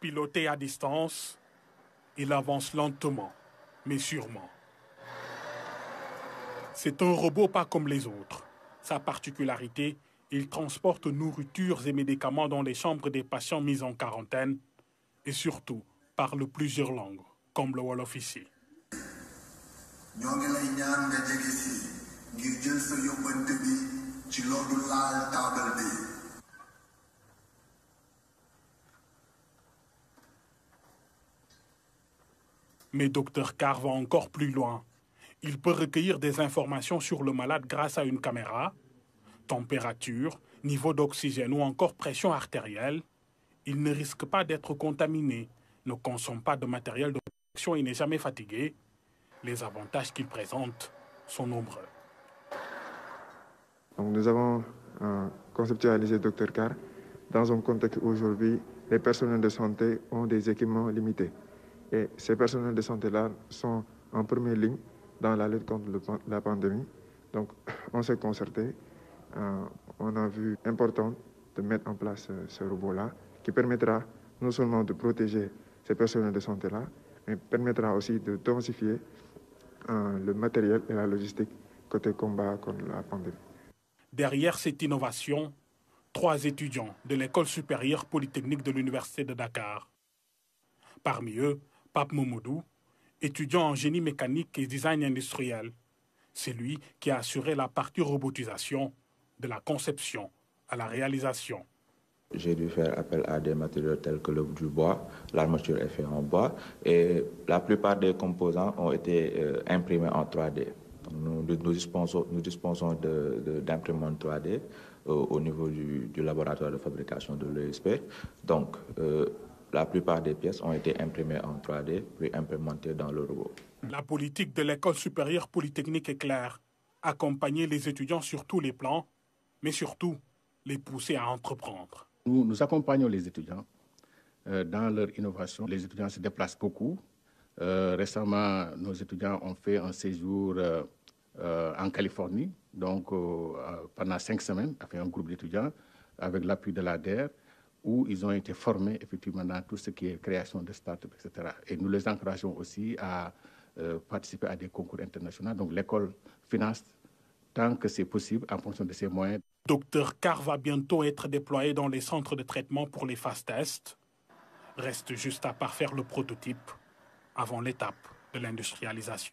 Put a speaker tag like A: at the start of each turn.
A: Piloté à distance, il avance lentement, mais sûrement. C'est un robot pas comme les autres. Sa particularité, il transporte nourritures et médicaments dans les chambres des patients mis en quarantaine et surtout parle plusieurs langues, comme le Wolof ici. Mais Dr Carr va encore plus loin. Il peut recueillir des informations sur le malade grâce à une caméra, température, niveau d'oxygène ou encore pression artérielle. Il ne risque pas d'être contaminé, ne consomme pas de matériel de protection et n'est jamais fatigué. Les avantages qu'il présente sont nombreux.
B: Donc nous avons conceptualisé Dr Carr dans un contexte où aujourd'hui les personnels de santé ont des équipements limités. Et ces personnels de santé-là sont en première ligne dans la lutte contre la pandémie. Donc on s'est concerté, on a vu important de mettre en place ce robot-là qui permettra non seulement de protéger ces personnels de santé-là, mais permettra aussi de densifier le matériel et la logistique côté combat contre la pandémie.
A: Derrière cette innovation, 3 étudiants de l'École supérieure polytechnique de l'Université de Dakar. Parmi eux, Pape Momodou, étudiant en génie mécanique et design industriel. C'est lui qui a assuré la partie robotisation, de la conception à la réalisation.
C: J'ai dû faire appel à des matériaux tels que du bois, l'armature est faite en bois et la plupart des composants ont été imprimés en 3D. Nous dispensons d'imprimantes 3D au niveau du laboratoire de fabrication de l'ESP. Donc, la plupart des pièces ont été imprimées en 3D puis implémentées dans le robot.
A: La politique de l'École supérieure polytechnique est claire. Accompagner les étudiants sur tous les plans, mais surtout les pousser à entreprendre.
D: Nous accompagnons les étudiants dans leur innovation. Les étudiants se déplacent beaucoup. Récemment, nos étudiants ont fait un séjour en Californie, donc pendant 5 semaines, avec un groupe d'étudiants, avec l'appui de l'ADER, où ils ont été formés effectivement dans tout ce qui est création de start-up, etc. Et nous les encourageons aussi à participer à des concours internationaux. Donc l'école finance tant que c'est possible en fonction de ses moyens.
A: Dr Carr va bientôt être déployé dans les centres de traitement pour les phases tests. Reste juste à parfaire le prototype avant l'étape de l'industrialisation.